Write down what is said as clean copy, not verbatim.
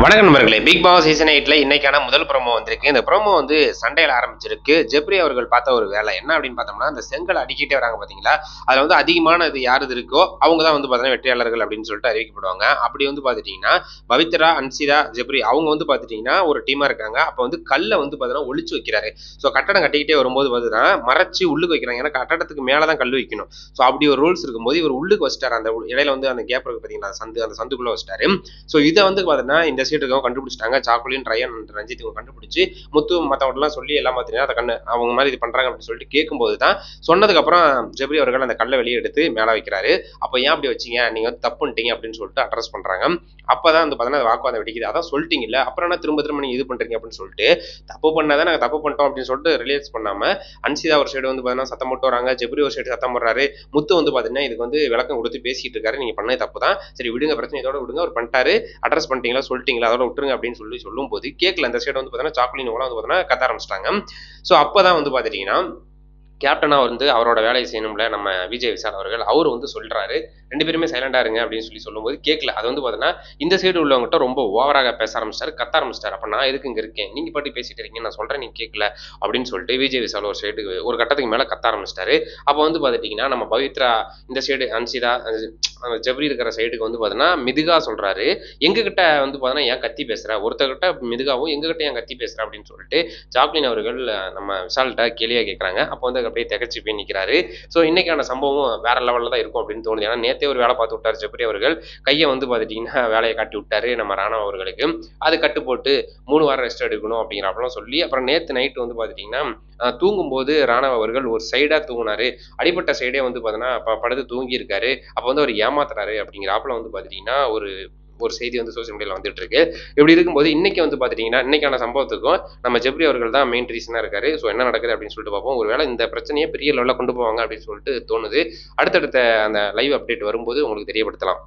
வணக்கம் நண்பர்களே, big Boss season 8ல இன்னைக்கான முதல் ப்ரோமோ வந்திருக்கு. இந்த ப்ரோமோ வந்து சண்டையில ஆரம்பிச்சிருக்கு. ஜெப்ரி அவர்கள் பார்த்த ஒரு வேலை என்ன அப்படின்னு பார்த்தோம்னா, அந்த செங்கல் அடுக்கிட்டே வராங்க பார்த்தீங்களா, அதுல வந்து அதிகமான இது யாருது இருக்கோ அவங்க தான் வந்து பார்த்தீங்கன்னா வெற்றியாளர்கள் அப்படின்னு சொல்லிட்டு அறிவிக்கப்படுவாங்க. அப்படி வந்து பார்த்துட்டீங்கன்னா பவித்ரா, அன்சிதா, ஜெப்ரி அவங்க வந்து பார்த்துட்டீங்கன்னா ஒரு டீமா இருக்காங்க. அப்போ வந்து கல்லை வந்து பார்த்தீங்கன்னா ஒளிச்சு வைக்கிறாரு. ஸோ கட்டடம் கட்டிக்கிட்டே வரும்போது பார்த்தீங்கன்னா மறைச்சு உள்ளுக்கு வைக்கிறாங்க. ஏன்னா கட்டடத்துக்கு மேலே தான் கல் வைக்கணும். ஸோ அப்படி ஒரு ரூல்ஸ் இருக்கும்போது இவர் உள்ளுக்கு வச்சிட்டாரு. அந்த இடையில வந்து அந்த கேப் இருக்கு பார்த்தீங்களா, அந்த சந்துக்குள்ள வச்சிட்டாரு. ஸோ இதை வந்து பார்த்தீங்கன்னா இந்த சைடு இருக்கவங்க கண்டுபிடிச்சிட்டாங்க. சாக்குலின், ரயன், ரஞ்சித் இவங்க கண்டுபிடிச்சு முத்து மற்றவங்கலாம் சொல்லி எல்லாம் பார்த்தீங்கன்னா அதை கண்ணு அவங்க மாதிரி இது பண்ணுறாங்க அப்படின்னு சொல்லிட்டு கேட்கும்போது தான் சொன்னதுக்கப்புறம் ஜெப்ரி அவர்கள் அந்த கல்லை வெளியே எடுத்து மேலே வைக்கிறாரு. அப்போ ஏன் அப்படி வச்சிங்க, நீங்கள் வந்து தப்புன்ட்டீங்க அப்படின்னு சொல்லிட்டு அட்ரஸ் பண்ணுறாங்க. அப்போ தான் வந்து பார்த்தீங்கன்னா வாக்குவாதம் வெடிக்குது. அதான் சொல்லிட்டீங்கல்ல, அப்புறம் என்ன திரும்ப திரும்ப நீங்கள் இது பண்ணுறீங்க அப்படின்னு சொல்லிட்டு தப்பு பண்ணாதான் நாங்கள் தப்பு பண்ணிட்டோம் அப்படின்னு சொல்லிட்டு ரிலேஸ் பண்ணாமல் அன்சிதா ஒரு சைடு வந்து பார்த்தீங்கன்னா சத்தம் போட்டு வராங்க. ஜெப்ரி ஒரு சைடு சத்தம் போடுறாரு. முத்து வந்து பார்த்தீங்கன்னா இதுக்கு வந்து விளக்கம் கொடுத்து பேசிட்டு இருக்காரு. நீங்கள் பண்ணது தப்பு தான், சரி விடுங்க, பிரச்சனை இதோட விடுங்க, அவர் பண்ணிட்டாரு, அட்ரஸ் பண்ணிட்டீங்களா சொல்லிட்டீங்களா அதோட விட்டுருங்க அப்படின்னு சொல்லும்போது கேட்கல. அந்த சைடு வந்து பார்த்தீங்கன்னா சாக்லின் வந்து பார்த்தீங்கன்னா கத்த ஆரம்பிச்சிட்டாங்க. ஸோ அப்போதான் வந்து பார்த்துட்டீங்கன்னா கேப்டனா வந்து அவரோட வேலையை செய்யணும்ல நம்ம விஜய் விஷால் அவர்கள் அவர் வந்து சொல்றாரு, 2 பேருமே சைலண்டா இருங்க அப்படின்னு சொல்லும்போது கேட்கல. அது வந்து பார்த்தீங்கன்னா இந்த சைடு உள்ளவங்ககிட்ட ரொம்ப ஓவராக பேச ஆரம்பிச்சிட்டாரு, கத்த ஆரம்பிச்சிட்டாரு. அப்ப நான் எதுக்கு இங்க இருக்கேன், நீங்க பாட்டி பேசிட்டு இருக்கீங்க, நான் சொல்றேன் நீங்க கேட்கல அப்படின்னு சொல்லிட்டு விஜய் விஷால் ஒரு சைடு ஒரு கட்டத்துக்கு மேல கத்த ஆரம்பிச்சிட்டாரு. அப்போ வந்து பார்த்துட்டீங்கன்னா நம்ம பவித்ரா இந்த சைடு, அன்சிதா, ஜெப்ரி இருக்கிற சைடுக்கு வந்து பார்த்தீங்கன்னா மிதுகா சொல்றாரு, எங்ககிட்ட வந்து பார்த்தீங்கன்னா ஏன் கத்தி பேசுற, ஒருத்தர்கிட்ட மிதுகாவும் எங்ககிட்ட ஏன் கத்தி பேசுற அப்படின்னு சொல்லிட்டு ஜாக்லின் அவர்கள் நம்ம விஷால்கிட்ட கேள்வியா கேட்குறாங்க. அப்போ வந்து அப்படியே திகச்சு போய் நிற்கிறாரு. ஸோ இன்னைக்கான சம்பவம் வேற லெவலில் தான் இருக்கும் அப்படின்னு தோணுது. ஏன்னா நேற்றே ஒரு வேலை பார்த்து விட்டார் ஜெப்ரி அவர்கள், கையை வந்து பார்த்துட்டிங்கன்னா வேலையை காட்டி விட்டாரு நம்ம ராணா அவர்களுக்கு. அது கட்டு போட்டு 3 வாரம் ரெஸ்ட் எடுக்கணும் அப்படிங்கிறப்பெல்லாம் சொல்லி அப்புறம் நேற்று நைட்டு வந்து பார்த்துட்டிங்கன்னா தூங்கும்போது ராணவ் அவர்கள் ஒரு சைடாக தூங்கினாரு. அடிப்பட்ட சைடே வந்து பார்த்தீங்கன்னா படுத்து தூங்கி இருக்காரு. அப்போ வந்து அவர் ஏமாத்துறாரு அப்படிங்கிறாப்புல வந்து பார்த்துட்டிங்கன்னா ஒரு ஒரு செய்தி வந்து சோசியல் மீடியாவில் வந்துட்டு இருக்கு. இப்படி இருக்கும்போது இன்னைக்கு வந்து பார்த்துட்டிங்கன்னா இன்னைக்கான சம்பவத்துக்கும் நம்ம ஜெப்ரி அவர்கள் தான் மெயின் ரீசனாக இருக்காரு. ஸோ என்ன நடக்குது அப்படின்னு சொல்லிட்டு பார்ப்போம். ஒருவேளை இந்த பிரச்சனையை பெரிய லெவலில் கொண்டு போவாங்க அப்படின்னு சொல்லிட்டு தோணுது. அடுத்தடுத்த அந்த லைவ் அப்டேட் வரும்போது உங்களுக்கு தெரியப்படுத்தலாம்.